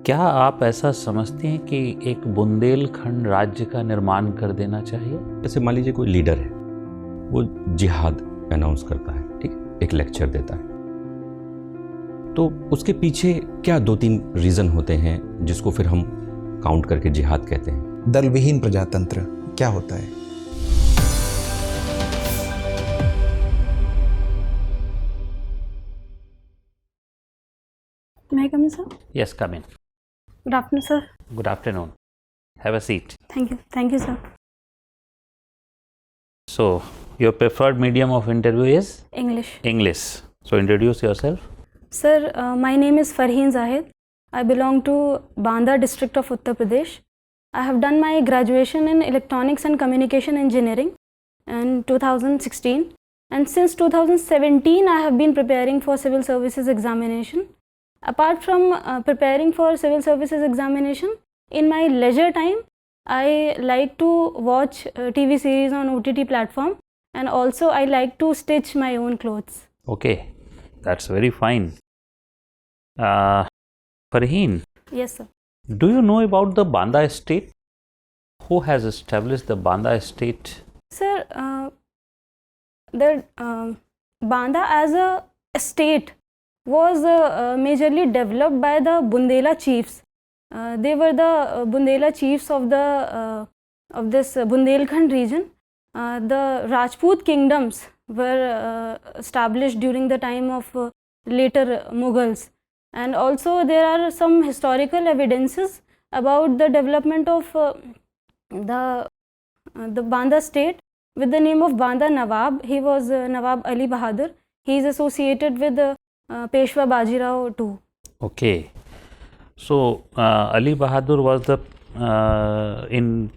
क्या आप ऐसा समझते हैं कि एक बुंदेलखंड राज्य का निर्माण कर देना चाहिए? जैसे मान लीजिए कोई लीडर है, वो जिहाद अनाउंस करता है, ठीक है, एक लेक्चर देता है, तो उसके पीछे क्या 2-3 रीज़न होते हैं जिसको फिर हम काउंट करके जिहाद कहते हैं? दलविहीन प्रजातंत्र क्या होता है? May I come in, sir? Yes, come in. Good afternoon, sir. Good afternoon. Have a seat. Thank you. Thank you, sir. So, your preferred medium of interview is English. English. So, introduce yourself. Sir, my name is Farheen Zahid. I belong to Banda district of Uttar Pradesh. I have done my graduation in Electronics and Communication Engineering in 2016. And since 2017, I have been preparing for civil services examination. Apart from preparing for civil services examination, in my leisure time, I like to watch TV series on OTT platform, and also I like to stitch my own clothes. Okay, that's very fine. Farheen, Yes, sir. do you know about the Banda estate? Who has established the Banda estate? Sir, the Banda as a state was majorly developed by the Bundela chiefs. They were the Bundela chiefs of this Bundelkhand region. The Rajput kingdoms were established during the time of later Mughals, and also there are some historical evidences about the development of the Banda state with the name of Banda Nawab. He was Nawab Ali Bahadur. He is associated with Peshwa Bajirao too. Okay. So, Ali Bahadur was the in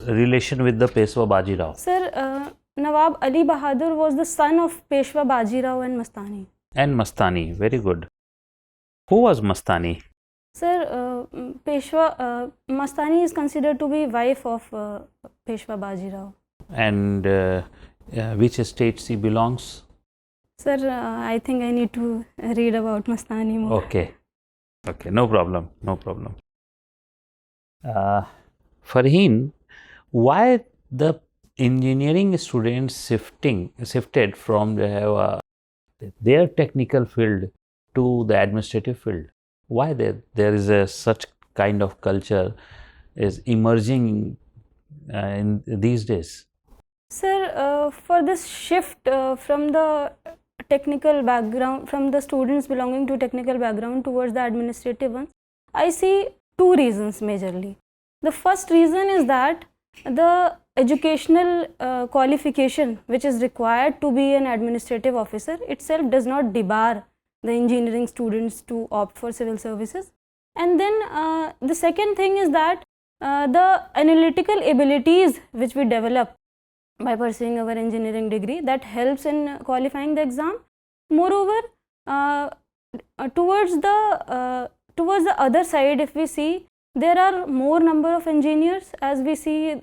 relation with the Peshwa Bajirao. Sir, Nawab Ali Bahadur was the son of Peshwa Bajirao and Mastani. And Mastani, very good. Who was Mastani? Sir, Peshwa Mastani is considered to be wife of Peshwa Bajirao. And which states he belongs? Sir, I think I need to read about Mastani more. Okay, okay, no problem, no problem. Farheen, why the engineering students shifted from their technical field to the administrative field? Why there is such kind of culture is emerging in these days? Sir, for this shift from the technical background, from the students belonging to technical background towards the administrative ones, I see two reasons majorly. The first reason is that the educational qualification which is required to be an administrative officer itself does not debar the engineering students to opt for civil services. And then the second thing is that the analytical abilities which we develop by pursuing our engineering degree, that helps in qualifying the exam. Moreover, towards the other side, if we see, there are more number of engineers, as we see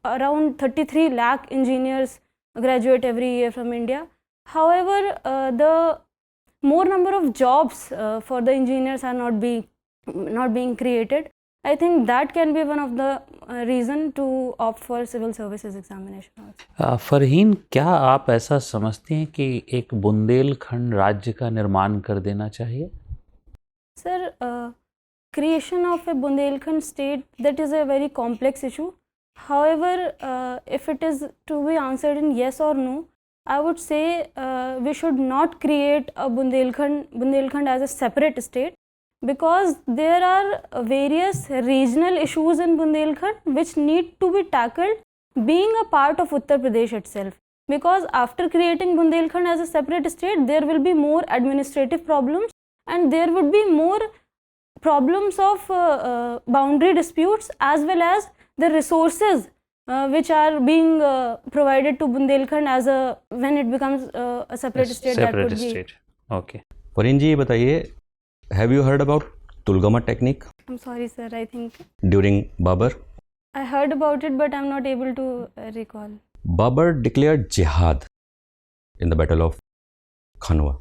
around 33 lakh engineers graduate every year from India. However, the more number of jobs for the engineers are not being created. I think that can be one of the reason to opt for civil services examination. Farheen, क्या आप ऐसा समझते हैं कि एक बुंदेलखंड राज्य का निर्माण कर देना चाहिए? Sir, creation of a Bundelkhand state, that is a very complex issue. However, if it is to be answered in yes or no, I would say we should not create a Bundelkhand as a separate state, because there are various regional issues in Bundelkhand which need to be tackled being a part of Uttar Pradesh itself. Because after creating Bundelkhand as a separate state, there will be more administrative problems, and there would be more problems of boundary disputes, as well as the resources which are being provided to Bundelkhand when it becomes a separate state. Separate state. Okay. Fareen जी, ये बताइए, have you heard about Tulgama technique? I'm sorry, sir. I think During Babur? I heard about it, but I'm not able to recall. Babur declared jihad in the Battle of Khanwa.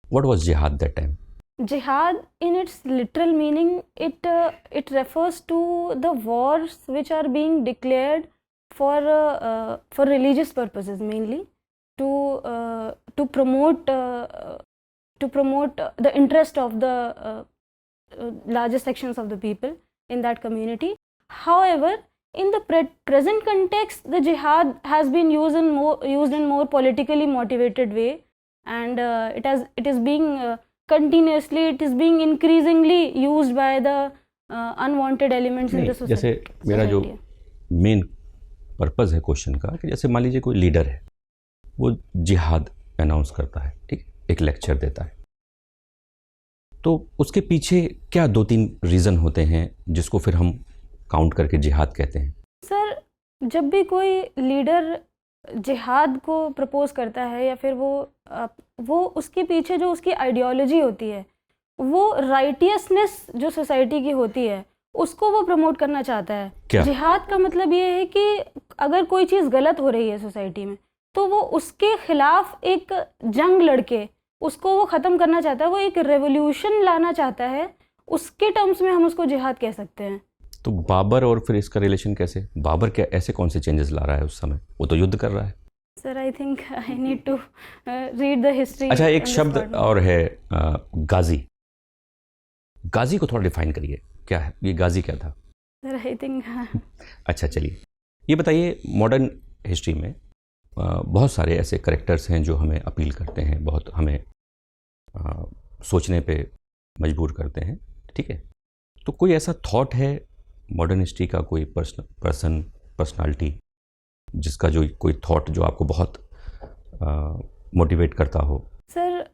What was jihad that time? jihad in its literal meaning, it refers to the wars which are being declared for religious purposes, mainly to promote the interest of the larger sections of the people in that community. However, in the present context, the jihad has been used in more politically motivated way, and it is being continuously, it is being increasingly used by the unwanted elements in the नहीं, जैसे society. मेरा जो main purpose है question का कि जैसे मान लीजिए कोई लीडर है, वो जिहाद अनाउंस करता है, ठीक, एक लेक्चर देता है, तो उसके पीछे क्या 2-3 रीज़न होते हैं जिसको फिर हम काउंट करके जिहाद कहते हैं? सर, जब भी कोई लीडर जिहाद को प्रपोज करता है या फिर वो उसके पीछे जो उसकी आइडियोलॉजी होती है, वो राइटियसनेस जो सोसाइटी की होती है, उसको वो प्रमोट करना चाहता है। क्या? जिहाद का मतलब ये है कि अगर कोई चीज़ गलत हो रही है सोसाइटी में, तो वो उसके खिलाफ एक जंग लड़के उसको वो ख़त्म करना चाहता है, वो एक रेवोल्यूशन लाना चाहता है। उसके टर्म्स में हम उसको जिहाद कह सकते हैं। तो बाबर और फिर इसका रिलेशन कैसे? बाबर क्या ऐसे कौन से चेंजेस ला रहा है उस समय? वो तो युद्ध कर रहा है। Sir, I think I need to read the history. अच्छा, एक शब्द और है गाजी। गाजी को थोड़ा डिफाइन करिए, क्या है ये? गाजी क्या था? सर, आई थिंक अच्छा, चलिए ये बताइए, मॉडर्न हिस्ट्री में बहुत सारे ऐसे करेक्टर्स हैं जो हमें अपील करते हैं, बहुत हमें सोचने पे मजबूर करते हैं, ठीक है? तो कोई ऐसा थॉट है मॉडर्न हिस्ट्री का, कोई पर्सनालिटी जिसका जो कोई थॉट जो आपको बहुत मोटिवेट करता हो? सर,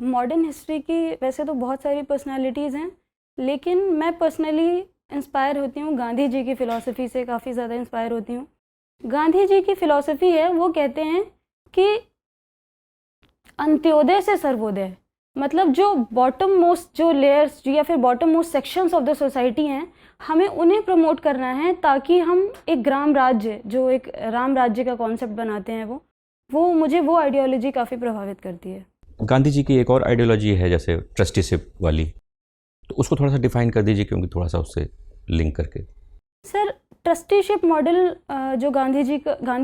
मॉडर्न हिस्ट्री की वैसे तो बहुत सारी पर्सनालिटीज़ हैं, लेकिन मैं पर्सनली इंस्पायर होती हूँ गांधी जी की फ़िलॉसफी से, काफ़ी ज़्यादा इंस्पायर होती हूँ। गांधी जी की फ़िलॉसफी है, वो कहते हैं कि अंत्योदय से सर्वोदय, मतलब जो बॉटम मोस्ट जो लेयर्स या फिर bottom most sections of the society हैं, हमें उन्हें प्रमोट करना है ताकि हम एक ग्राम राज्य, जो एक राम राज्य का कॉन्सेप्ट बनाते हैं, वो मुझे वो आइडियोलॉजी काफ़ी प्रभावित करती है। गांधी जी की एक और आइडियोलॉजी है जैसे ट्रस्टीशिप वाली, तो उसको थोड़ा सा डिफाइन कर दीजिए, क्योंकि थोड़ा सा उससे लिंक करके। सर, ट्रस्टीशिप मॉडल जो गांधी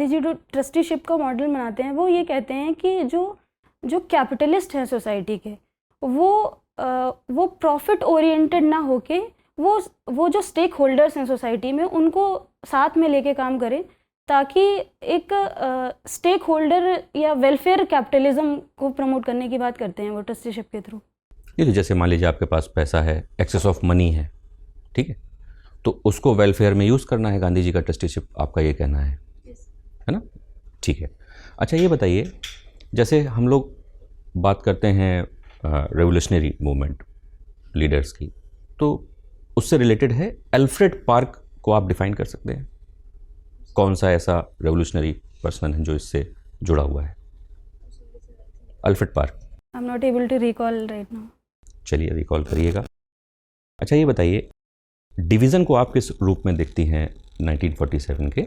जी जो ट्रस्टीशिप का मॉडल बनाते हैं, वो ये कहते हैं कि जो कैपिटलिस्ट हैं सोसाइटी के, वो प्रॉफिट ओरिएंटेड ना होके वो जो स्टेक होल्डर्स हैं सोसाइटी में, उनको साथ में लेके काम करें, ताकि एक स्टेक होल्डर या वेलफेयर कैपिटलिज्म को प्रमोट करने की बात करते हैं वो ट्रस्टीशिप के थ्रू। ये तो जैसे मान लीजिए आपके पास पैसा है, एक्सेस ऑफ मनी है, ठीक है, तो उसको वेलफेयर में यूज़ करना है, गांधी जी का ट्रस्टीशिप, आपका ये कहना है ना? ठीक है। अच्छा, ये बताइए, जैसे हम लोग बात करते हैं रेवोल्यूशनरी मूवमेंट लीडर्स की, तो उससे रिलेटेड है अल्फ्रेड पार्क को आप डिफाइन कर सकते हैं? कौन सा ऐसा रेवोल्यूशनरी पर्सन है जो इससे जुड़ा हुआ है? Alfred Park. I am not able to recall right now. चलिए रिकॉल करिएगा। अच्छा, ये बताइए, डिवीज़न को आप किस रूप में देखती हैं 1947 के?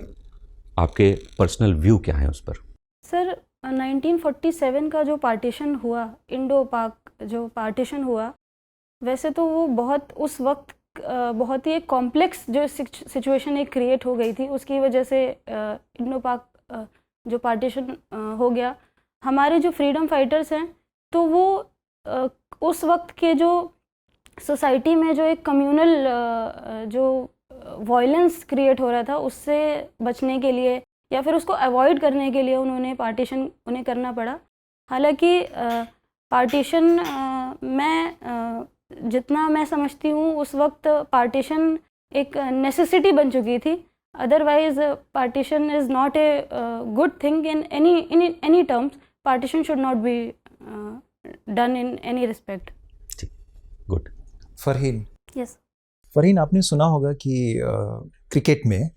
आपके पर्सनल व्यू क्या है उस पर? सर, 1947 का जो पार्टीशन हुआ, इंडो पाक जो पार्टीशन हुआ, वैसे तो वो बहुत उस वक्त बहुत ही एक कॉम्प्लेक्स जो सिचुएशन एक क्रिएट हो गई थी, उसकी वजह से इंडो पाक जो पार्टीशन हो गया। हमारे जो फ्रीडम फाइटर्स हैं, तो वो उस वक्त के जो सोसाइटी में जो एक कम्युनल जो वायलेंस क्रिएट हो रहा था, उससे बचने के लिए या फिर उसको अवॉइड करने के लिए उन्होंने पार्टीशन उन्हें करना पड़ा। हालांकि पार्टीशन जितना मैं समझती हूँ, उस वक्त पार्टीशन एक नेसेसिटी बन चुकी थी। Otherwise partition is not a good thing in any terms. Partition should not be done in any respect. Good. Farheen, yes. Farheen, आपने सुना होगा कि क्रिकेट में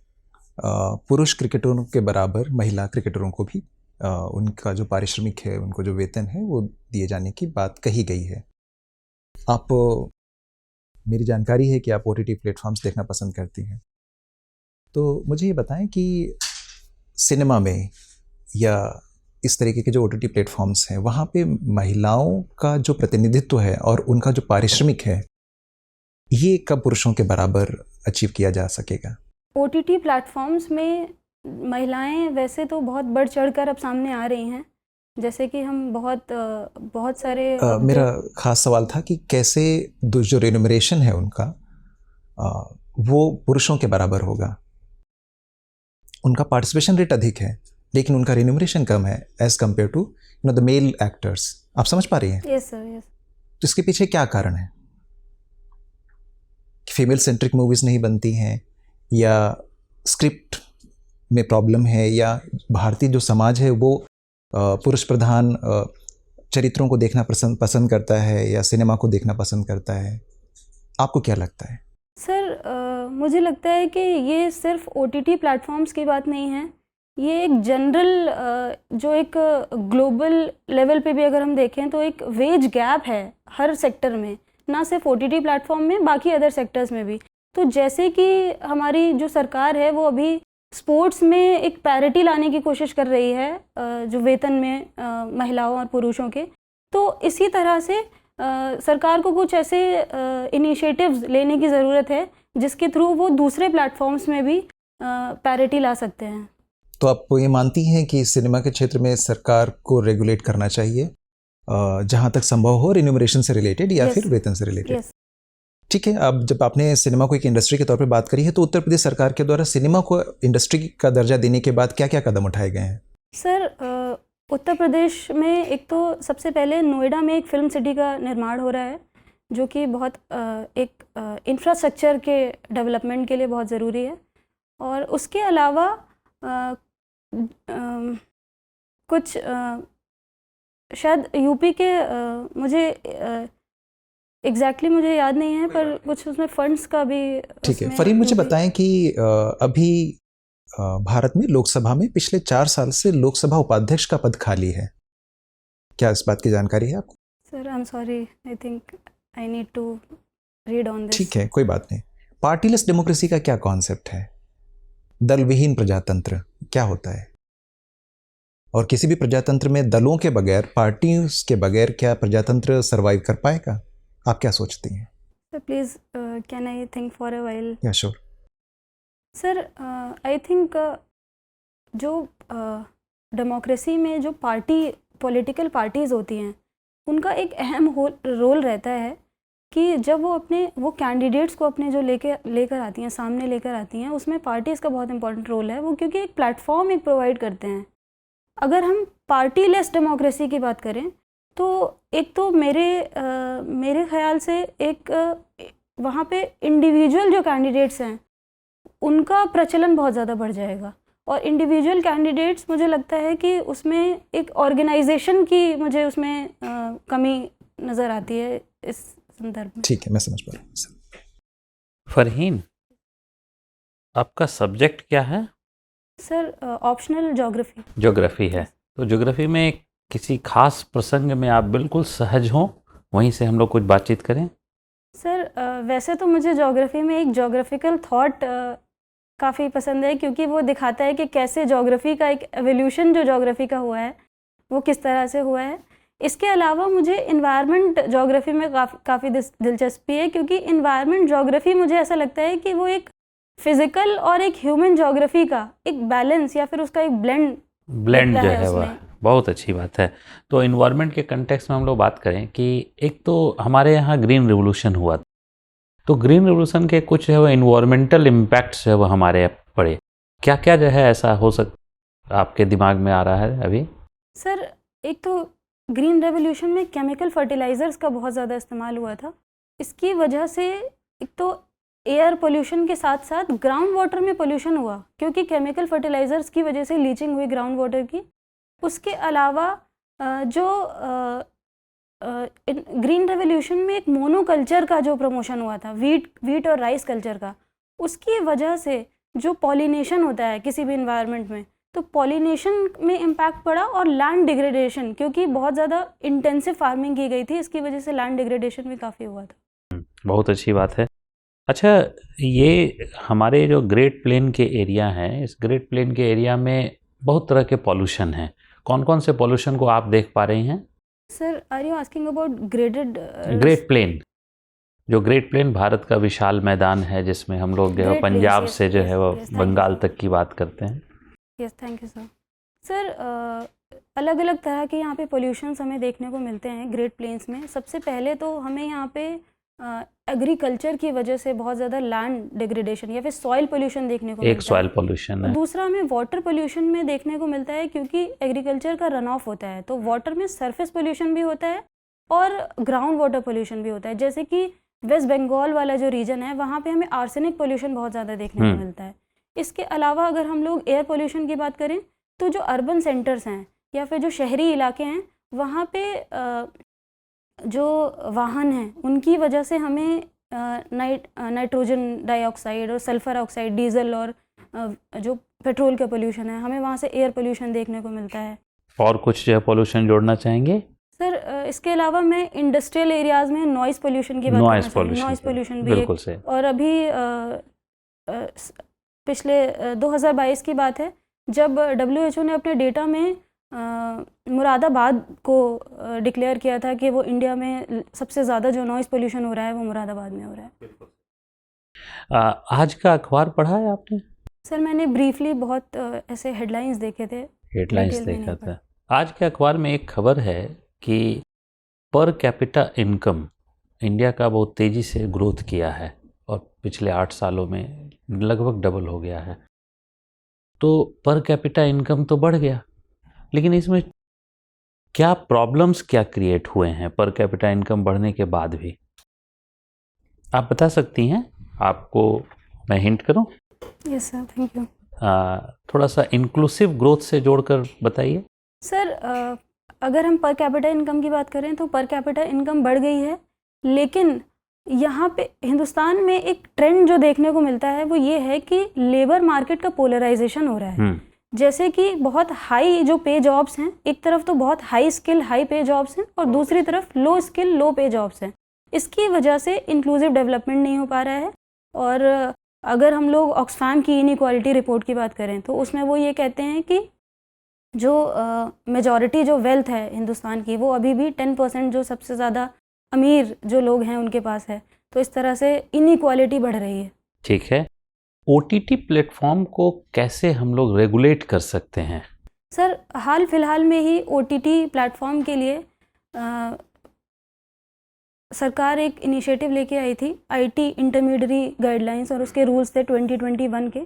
पुरुष क्रिकेटरों के बराबर महिला क्रिकेटरों को भी उनका जो पारिश्रमिक है, उनको जो वेतन है, वो दिए जाने की बात कही गई है। आप, मेरी जानकारी है कि आप OTT प्लेटफॉर्म्स देखना पसंद करती हैं, तो मुझे ये बताएं कि सिनेमा में या इस तरीके के जो OTT प्लेटफॉर्म्स हैं वहाँ पे महिलाओं का जो प्रतिनिधित्व है और उनका जो पारिश्रमिक है ये कब पुरुषों के बराबर अचीव किया जा सकेगा? OTT प्लेटफॉर्म्स में महिलाएं वैसे तो बहुत बढ़ चढ़कर अब सामने आ रही हैं, जैसे कि हम बहुत सारे मेरा खास सवाल था कि कैसे जो रेन्यूमरेशन है उनका वो पुरुषों के बराबर होगा। उनका पार्टिसिपेशन रेट अधिक है लेकिन उनका रेन्यूमरेशन कम है as compared to the male actors. आप समझ पा रही हैं? Yes sir, yes. तो इसके पीछे क्या कारण है? फीमेल सेंट्रिक मूवीज़ नहीं बनती हैं, या स्क्रिप्ट में प्रॉब्लम है, या भारतीय जो समाज है वो पुरुष प्रधान चरित्रों को देखना पसंद करता है या सिनेमा को देखना पसंद करता है? आपको क्या लगता है? सर मुझे लगता है कि ये सिर्फ OTT प्लेटफॉर्म्स की बात नहीं है, ये एक जनरल जो एक ग्लोबल लेवल पे भी अगर हम देखें तो एक वेज गैप है हर सेक्टर में, ना सिर्फ OTT प्लेटफॉर्म में, बाकी अदर सेक्टर्स में भी। तो जैसे कि हमारी जो सरकार है वो अभी स्पोर्ट्स में एक पैरिटी लाने की कोशिश कर रही है जो वेतन में महिलाओं और पुरुषों के, तो इसी तरह से सरकार को कुछ ऐसे इनिशिएटिव्स लेने की ज़रूरत है जिसके थ्रू वो दूसरे प्लेटफॉर्म्स में भी पैरिटी ला सकते हैं। तो आप ये मानती हैं कि सिनेमा के क्षेत्र में सरकार को रेगुलेट करना चाहिए जहाँ तक संभव हो, रिन्यूमरेशन से रिलेटेड या फिर वेतन से रिलेटेड? ठीक है। अब जब आपने सिनेमा को एक इंडस्ट्री के तौर पे बात करी है तो उत्तर प्रदेश सरकार के द्वारा सिनेमा को इंडस्ट्री का दर्जा देने के बाद क्या क्या कदम उठाए गए हैं? सर उत्तर प्रदेश में एक तो सबसे पहले नोएडा में एक फिल्म सिटी का निर्माण हो रहा है जो कि बहुत एक इंफ्रास्ट्रक्चर के डेवलपमेंट के लिए बहुत ज़रूरी है। और उसके अलावा कुछ शायद यूपी के मुझे एग्जैक्टली मुझे याद नहीं है, पर कुछ उसमें फंड्स का भी। ठीक है फरीन, मुझे बताएं कि अभी भारत में लोकसभा में पिछले 4 साल से लोकसभा उपाध्यक्ष का पद खाली है, क्या इस बात की जानकारी है आपको? Sir I am sorry, I think I need to read on this. ठीक है, कोई बात नहीं। पार्टीलेस डेमोक्रेसी का क्या कॉन्सेप्ट है? दल विहीन प्रजातंत्र क्या होता है? और किसी भी प्रजातंत्र में दलों के बगैर, पार्टियों के बगैर क्या प्रजातंत्र सरवाइव कर पाएगा? आप क्या सोचती हैं? Sir please can I think for a while? या श्योर। सर आई थिंक जो डेमोक्रेसी में जो पॉलिटिकल पार्टीज़ होती हैं उनका एक अहम रोल रहता है कि जब वो कैंडिडेट्स को अपने जो लेकर आती हैं, सामने लेकर आती हैं, उसमें पार्टीज़ का बहुत इंपॉर्टेंट रोल है वो, क्योंकि एक प्लेटफॉर्म एक प्रोवाइड करते हैं। अगर हम पार्टीलेस डेमोक्रेसी की बात करें तो एक तो मेरे ख्याल से एक वहाँ पे इंडिविजुअल जो कैंडिडेट्स हैं उनका प्रचलन बहुत ज़्यादा बढ़ जाएगा, और इंडिविजुअल कैंडिडेट्स मुझे लगता है कि उसमें एक ऑर्गेनाइजेशन की मुझे उसमें कमी नज़र आती है इस संदर्भ में। ठीक है, मैं समझ पा रहा हूँ। फरहीन, आपका सब्जेक्ट क्या है? सर ऑप्शनल ज्योग्राफी है। तो ज्योग्राफी में किसी खास प्रसंग में आप बिल्कुल सहज हों, वहीं से हम लोग कुछ बातचीत करें। सर वैसे तो मुझे ज्योग्राफी में एक ज्योग्राफिकल थॉट काफ़ी पसंद है, क्योंकि वो दिखाता है कि कैसे ज्योग्राफी का एक एवोल्यूशन जो ज्योग्राफी का हुआ है वो किस तरह से हुआ है। इसके अलावा मुझे इन्वायरमेंट ज्योग्राफी में काफ़ी दिलचस्पी है, क्योंकि इन्वायरमेंट ज्योग्राफी मुझे ऐसा लगता है कि वो एक फिज़िकल और एक ह्यूमन ज्योग्राफी का एक बैलेंस या फिर उसका एक ब्लेंड जो है वह बहुत अच्छी बात है। तो इन्वायरमेंट के कंटेक्स्ट में हम लोग बात करें कि एक तो हमारे यहाँ ग्रीन रिवोल्यूशन हुआ, तो ग्रीन रिवोल्यूशन के कुछ है वो इन्वायरमेंटल इम्पैक्ट्स है वो हमारे पड़े, क्या क्या जो है ऐसा हो सकता आपके दिमाग में आ रहा है अभी? सर एक तो ग्रीन रेवोल्यूशन में केमिकल फर्टिलाइज़र्स का बहुत ज़्यादा इस्तेमाल हुआ था। इसकी वजह से एक तो एयर पोल्यूशन के साथ साथ ग्राउंड वाटर में पोल्यूशन हुआ, क्योंकि केमिकल फर्टिलाइज़र्स की वजह से लीचिंग हुई ग्राउंड वाटर की। उसके अलावा जो ग्रीन रेवोल्यूशन में एक मोनोकल्चर का जो प्रमोशन हुआ था, वीट और राइस कल्चर का, उसकी वजह से जो पॉलिनेशन होता है किसी भी इन्वायरमेंट में, तो पॉलिनेशन में इम्पैक्ट पड़ा, और लैंड डिग्रेडेशन, क्योंकि बहुत ज़्यादा इंटेंसिव फार्मिंग की गई थी, इसकी वजह से लैंड डिग्रेडेशन भी काफ़ी हुआ था। बहुत अच्छी बात है। अच्छा, ये हमारे जो ग्रेट प्लेन के एरिया हैं, इस ग्रेट प्लेन के एरिया में बहुत तरह के पॉल्यूशन हैं, कौन कौन से पॉल्यूशन को आप देख पा रही हैं? Sir, are you asking about graded? Great plain, जो ग्रेट प्लेन भारत का विशाल मैदान है जिसमें हम लोग जो है Great पंजाब Plains, से जो yes, है वो yes, thank बंगाल you. तक की बात करते हैं। Yes, thank you sir. Sir, अलग अलग तरह के यहाँ पे पोल्यूशंस हमें देखने को मिलते हैं ग्रेट प्लेन्स में। सबसे पहले तो हमें यहाँ पे एग्रीकल्चर की वजह से बहुत ज़्यादा लैंड डिग्रेडेशन या फिर सॉइल पोल्यूशन देखने को एक मिलता सॉइल है। पोल्यूशन है। दूसरा हमें वाटर पोल्यूशन में देखने को मिलता है, क्योंकि एग्रीकल्चर का रन ऑफ होता है तो वाटर में सरफेस पोल्यूशन भी होता है और ग्राउंड वाटर पोल्यूशन भी होता है। जैसे कि वेस्ट बंगाल वाला जो रीजन है वहाँ पे हमें आर्सेनिक पोल्यूशन बहुत ज़्यादा देखने को मिलता है। इसके अलावा अगर हम लोग एयर पोल्यूशन की बात करें तो जो अर्बन सेंटर्स हैं या फिर जो शहरी इलाके हैं वहाँ पे जो वाहन हैं उनकी वजह से हमें नाइट्रोजन डाइऑक्साइड और सल्फर ऑक्साइड, डीजल और जो पेट्रोल का पोल्यूशन है, हमें वहाँ से एयर पोल्यूशन देखने को मिलता है। और कुछ जो है पोल्यूशन जोड़ना चाहेंगे? सर, इसके अलावा मैं इंडस्ट्रियल एरियाज़ में नॉइज़ पोल्यूशन की बात करना चाहूँगी। नॉइज़ पोल्यूशन भी बिल्कुल से। और अभी पिछले 2022 की बात है जब WHO ने अपने डेटा में मुरादाबाद को डिक्लेयर किया था कि वो इंडिया में सबसे ज़्यादा जो नॉइज़ पोल्यूशन हो रहा है वो मुरादाबाद में हो रहा है। आज का अखबार पढ़ा है आपने? सर, मैंने ब्रीफली बहुत ऐसे हेडलाइंस देखे थे, हेडलाइंस डिटेल में देखा नहीं था। आज के अखबार में एक खबर है कि पर कैपिटा इनकम इंडिया का बहुत तेज़ी से ग्रोथ किया है और पिछले 8 सालों में लगभग डबल हो गया है। तो पर कैपिटा इनकम तो बढ़ गया, लेकिन इसमें क्या प्रॉब्लम्स क्या क्रिएट हुए हैं पर कैपिटा इनकम बढ़ने के बाद भी? आप बता सकती हैं? आपको मैं हिंट करूं? Yes sir, thank you. थोड़ा सा इंक्लूसिव ग्रोथ से जोड़कर बताइए। सर, अगर हम पर कैपिटा इनकम की बात करें तो पर कैपिटा इनकम बढ़ गई है, लेकिन यहाँ पे हिंदुस्तान में एक ट्रेंड जो देखने को मिलता है वो ये है कि लेबर मार्केट का पोलराइजेशन हो रहा है। जैसे कि बहुत हाई जो पे जॉब्स हैं, एक तरफ तो बहुत हाई स्किल हाई पे जॉब्स हैं और दूसरी तरफ लो स्किल लो पे जॉब्स हैं। इसकी वजह से इंक्लूसिव डेवलपमेंट नहीं हो पा रहा है। और अगर हम लोग ऑक्सफैम की इनइक्वालिटी रिपोर्ट की बात करें तो उसमें वो ये कहते हैं कि जो मेजॉरिटी जो वेल्थ है हिंदुस्तान की वो अभी भी 10% जो सबसे ज़्यादा अमीर जो लोग हैं उनके पास है। तो इस तरह से इनइक्वालिटी बढ़ रही है। ठीक है, OTT प्लेटफॉर्म को कैसे हम लोग रेगुलेट कर सकते हैं? सर, हाल फिलहाल में ही OTT प्लेटफॉर्म के लिए सरकार एक इनिशिएटिव लेके आई थी, IT इंटरमीडियरी गाइडलाइंस, और उसके रूल्स थे 2021 के।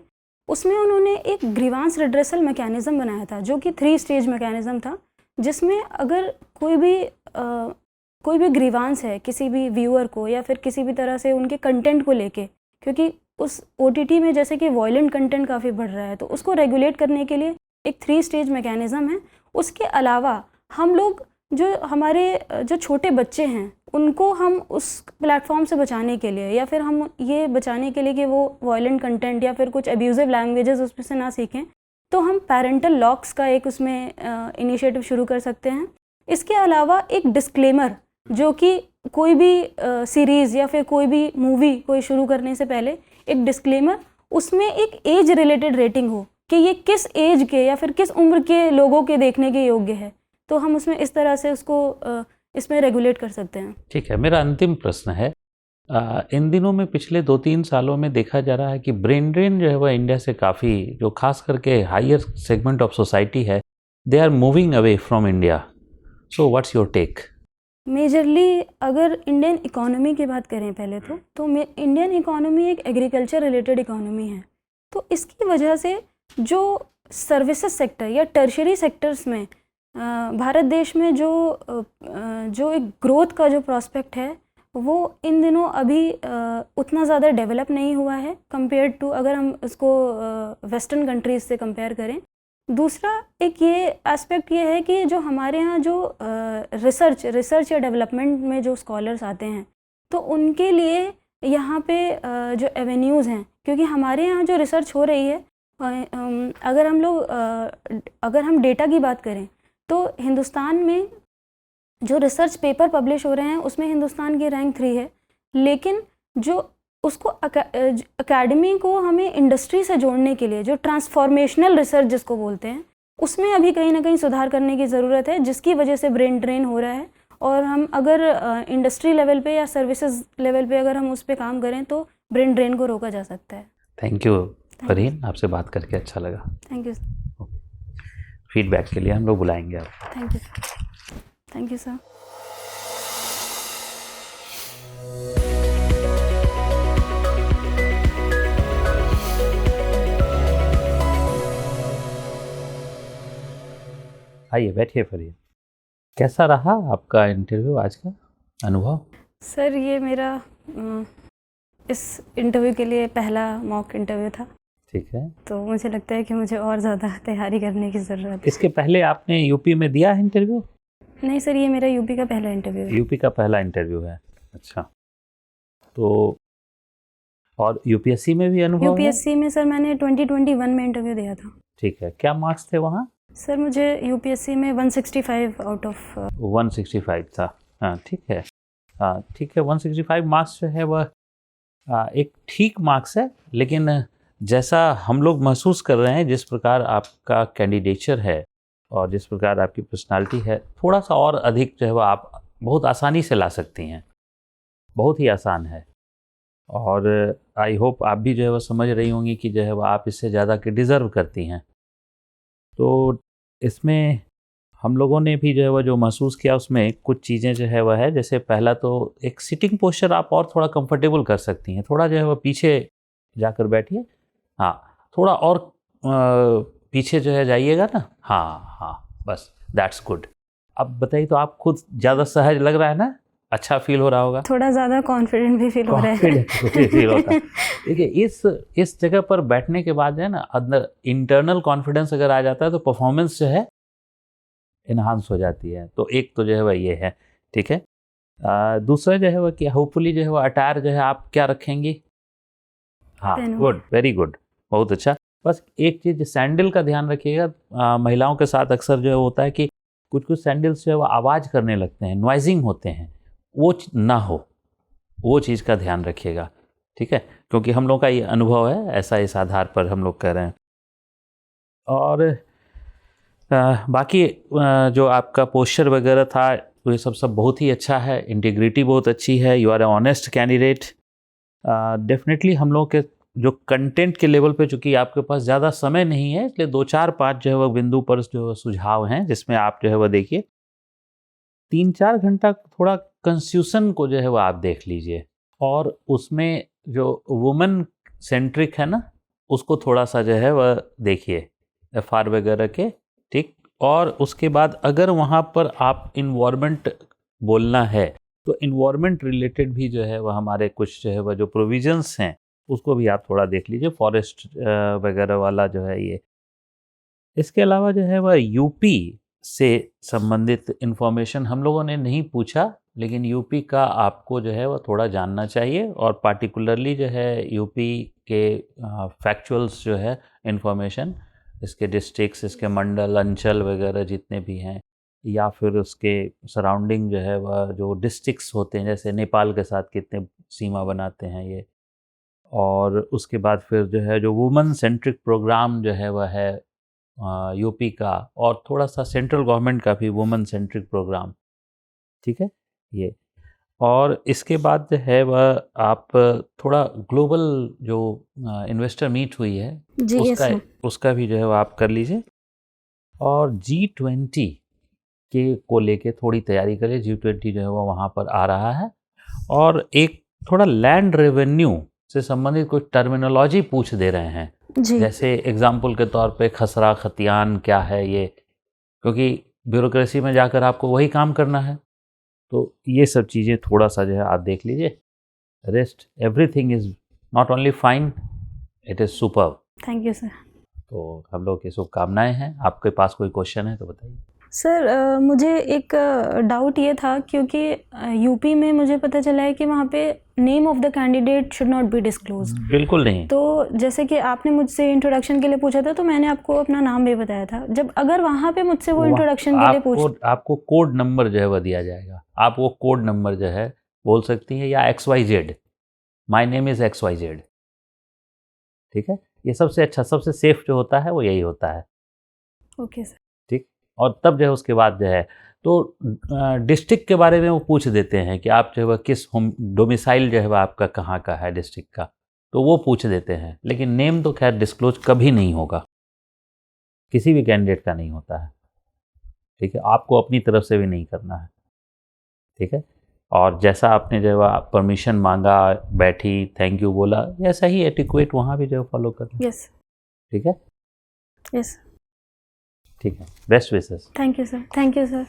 उसमें उन्होंने एक ग्रीवांस रिड्रेसल मैकेनिज़्म बनाया था जो कि 3 स्टेज मैकेनिज़्म था, जिसमें अगर कोई भी ग्रीवांस है किसी भी व्यूअर को या फिर किसी भी तरह से उनके कंटेंट को लेके, क्योंकि उस OTT में जैसे कि वॉयलेंट कंटेंट काफ़ी बढ़ रहा है, तो उसको रेगुलेट करने के लिए एक 3 स्टेज मैकेनिज़्म है। उसके अलावा हम लोग जो हमारे जो छोटे बच्चे हैं उनको हम उस प्लेटफॉर्म से बचाने के लिए या फिर हम ये बचाने के लिए कि वो वॉयलेंट कंटेंट या फिर कुछ अब्यूजिव लैंग्वेजेस उसमें से ना सीखें, तो हम पेरेंटल लॉक्स का एक उसमें इनिशिएटिव शुरू कर सकते हैं। इसके अलावा एक डिस्क्लेमर, जो कि कोई भी सीरीज़ या फिर कोई भी मूवी कोई शुरू करने से पहले एक डिस्क्लेमर, उसमें एक एज रिलेटेड रेटिंग हो कि ये किस एज के या फिर किस उम्र के लोगों के देखने के योग्य है, तो हम उसमें इस तरह से उसको इसमें रेगुलेट कर सकते हैं। ठीक है, मेरा अंतिम प्रश्न है, इन दिनों में पिछले 2-3 सालों में देखा जा रहा है कि ब्रेन ड्रेन जो है वह इंडिया से काफ़ी, जो खास करके हायर सेगमेंट ऑफ सोसाइटी है, they are moving away from India. So what's your take? Majorly अगर इंडियन इकोनॉमी की बात करें पहले तो इंडियन इकोनॉमी एक एग्रीकल्चर रिलेटेड इकोनॉमी है। तो इसकी वजह से जो सर्विसेज सेक्टर या टर्शरी सेक्टर्स में भारत देश में जो एक ग्रोथ का जो प्रॉस्पेक्ट है वो इन दिनों अभी उतना ज़्यादा डेवलप नहीं हुआ है कंपेयर टू, अगर हम इसको वेस्टर्न कंट्रीज से कंपेयर करें। दूसरा एक ये एस्पेक्ट ये है कि जो हमारे यहाँ जो रिसर्च या डेवलपमेंट में जो स्कॉलर्स आते हैं, तो उनके लिए यहाँ पे जो एवेन्यूज़ हैं, क्योंकि हमारे यहाँ जो रिसर्च हो रही है, अगर हम डेटा की बात करें तो हिंदुस्तान में जो रिसर्च पेपर पब्लिश हो रहे हैं उसमें हिंदुस्तान की रैंक 3 है, लेकिन जो उसको एकेडमी को हमें इंडस्ट्री से जोड़ने के लिए जो ट्रांसफॉर्मेशनल रिसर्च जिसको बोलते हैं, उसमें अभी कहीं ना कहीं सुधार करने की ज़रूरत है, जिसकी वजह से ब्रेन ड्रेन हो रहा है। और हम अगर इंडस्ट्री लेवल पे या सर्विसेज लेवल पे अगर हम उस पर काम करें तो ब्रेन ड्रेन को रोका जा सकता है। थैंक यू फरहीन, आपसे बात करके अच्छा लगा। Thank you. फीडबैक के लिए हम लोग बुलाएंगे आपको। Thank you. Thank you sir. आइए बैठिए फरहीन। कैसा रहा आपका इंटरव्यू, आज का अनुभव? सर ये मेरा इस इंटरव्यू के लिए पहला मॉक इंटरव्यू था। ठीक है। तो मुझे लगता है कि मुझे और ज़्यादा तैयारी करने की ज़रूरत है। इसके पहले आपने यूपी में दिया है इंटरव्यू? नहीं सर, ये मेरा यूपी का पहला इंटरव्यू है। यूपी का पहला इंटरव्यू है, अच्छा। तो और यूपीएससी में भी अनुभव है? यूपीएससी में सर मैंने 2021 में इंटरव्यू दिया था। ठीक है, क्या मार्क्स थे वहाँ? सर मुझे यूपीएससी में 165 आउट ऑफ 165 था। हाँ ठीक है, हाँ ठीक है। 165 मार्क्स जो है वह एक ठीक मार्क्स है, लेकिन जैसा हम लोग महसूस कर रहे हैं, जिस प्रकार आपका कैंडिडेचर है और जिस प्रकार आपकी पर्सनालिटी है, थोड़ा सा और अधिक जो है वह आप बहुत आसानी से ला सकती हैं, बहुत ही आसान है। और आई होप आप भी जो है वह समझ रही होंगी कि जो है वह आप इससे ज़्यादा के डिज़र्व करती हैं। तो इसमें हम लोगों ने भी जो है वह जो महसूस किया, उसमें कुछ चीज़ें जो है वह है, जैसे पहला तो एक सिटिंग पोस्चर आप और थोड़ा कंफर्टेबल कर सकती हैं। थोड़ा जो है वह पीछे जाकर बैठिए, हाँ थोड़ा और पीछे जो है जाइएगा ना, हाँ हाँ बस, दैट्स गुड। अब बताइए, तो आप खुद ज़्यादा सहज लग रहा है ना, अच्छा फील हो रहा होगा? थोड़ा ज़्यादा कॉन्फिडेंट भी फील हो रहा है। कॉन्फिडेंट फील होता है। देखिए इस जगह पर बैठने के बाद जो है ना, अंदर इंटरनल कॉन्फिडेंस अगर आ जाता है तो परफॉर्मेंस जो है इन्हांस हो जाती है। तो एक तो जो है वह ये है, ठीक है। दूसरा जो है वह कि होपफुली जो है वह अटायर जो है आप क्या रखेंगी? हाँ गुड, वेरी गुड, बहुत अच्छा। बस एक चीज़ सैंडल का ध्यान रखिएगा। महिलाओं के साथ अक्सर जो होता है कि कुछ कुछ सैंडल्स जो है वो आवाज़ करने लगते हैं, नॉइजिंग होते हैं, वो ना हो, वो चीज़ का ध्यान रखिएगा, ठीक है। क्योंकि हम लोग का ये अनुभव है, ऐसा इस आधार पर हम लोग कह रहे हैं। और बाकी जो आपका पोस्चर वगैरह था, तो ये सब बहुत ही अच्छा है, इंटीग्रिटी बहुत अच्छी है, you are a honest candidate. Definitely हम लोग के जो कंटेंट के लेवल पे, चूँकि आपके पास ज़्यादा समय नहीं है, इसलिए 2-4-5 जो है वह बिंदु पर जो सुझाव हैं, जिसमें आप जो है वह देखिए 3-4 घंटा थोड़ा कंफ्यूजन को जो है वह आप देख लीजिए, और उसमें जो वुमेन सेंट्रिक है ना, उसको थोड़ा सा जो है वह देखिए, FR वगैरह के, ठीक। और उसके बाद अगर वहाँ पर आप इन्वायरमेंट बोलना है, तो इन्वायरमेंट रिलेटेड भी जो है वह हमारे कुछ जो है वह जो प्रोविजंस हैं, उसको भी आप थोड़ा देख लीजिए, फॉरेस्ट वगैरह वाला जो है ये। इसके अलावा जो है वह यूपी से संबंधित इंफॉर्मेशन हम लोगों ने नहीं पूछा, लेकिन यूपी का आपको जो है वह थोड़ा जानना चाहिए, और पार्टिकुलरली जो है यूपी के फैक्चुअल्स जो है इंफॉर्मेशन, इसके डिस्ट्रिक्ट्स, इसके मंडल, अंचल वगैरह जितने भी हैं, या फिर उसके सराउंडिंग जो है वह जो डिस्ट्रिक्ट्स होते हैं, जैसे नेपाल के साथ कितने सीमा बनाते हैं ये। और उसके बाद फिर जो है जो वुमेन सेंट्रिक प्रोग्राम जो है वह है यूपी का, और थोड़ा सा सेंट्रल गवर्नमेंट का भी वुमेन सेंट्रिक प्रोग्राम, ठीक है ये। और इसके बाद जो है वह आप थोड़ा ग्लोबल जो इन्वेस्टर मीट हुई है, उसका भी जो है वह आप कर लीजिए। और G20 के को लेके थोड़ी तैयारी करिए। G20 जो है वो वहाँ पर आ रहा है, और एक थोड़ा लैंड रेवेन्यू से संबंधित कुछ टर्मिनोलॉजी पूछ दे रहे हैं, जैसे एग्जाम्पल के तौर पे खसरा खतियान क्या है ये, क्योंकि ब्यूरोक्रेसी में जाकर आपको वही काम करना है। तो ये सब चीज़ें थोड़ा सा जो है आप देख लीजिए। Rest everything is not only fine, it is superb. Thank you sir. तो हम लोग की शुभकामनाएं हैं। आपके पास कोई क्वेश्चन है तो बताइए। सर मुझे एक डाउट ये था, क्योंकि यूपी में मुझे पता चला है कि वहाँ पे name of the candidate should not be disclosed. बिल्कुल नहीं। तो जैसे कि आपने मुझसे इंट्रोडक्शन के लिए पूछा था, तो मैंने आपको अपना नाम भी बताया था। जब अगर वहाँ पे मुझसे वो इंट्रोडक्शन के लिए आपको कोड नंबर जो है वह दिया जाएगा, आप वो कोड नंबर जो है बोल सकती हैं, या XYZ, my name is XYZ, ठीक है। ये सबसे अच्छा, सबसे सेफ जो होता है वो यही होता है। Okay sir. ठीक। और तब जो है उसके बाद जो है तो डिस्ट्रिक्ट के बारे में वो पूछ देते हैं कि आप जो है वह किस होम डोमिसाइल जो है वह आपका कहाँ का है डिस्ट्रिक्ट का, तो वो पूछ देते हैं। लेकिन नेम तो खैर डिस्क्लोज कभी नहीं होगा, किसी भी कैंडिडेट का नहीं होता है। ठीक है, आपको अपनी तरफ से भी नहीं करना है। ठीक है, और जैसा आपने जो है परमिशन मांगा, बैठी, थैंक यू बोला, ऐसा ही एटिक्वेट वहाँ भी जो है फॉलो करना। यस। ठीक है। यस। ठीक है, best wishes. Thank you sir. Thank you sir.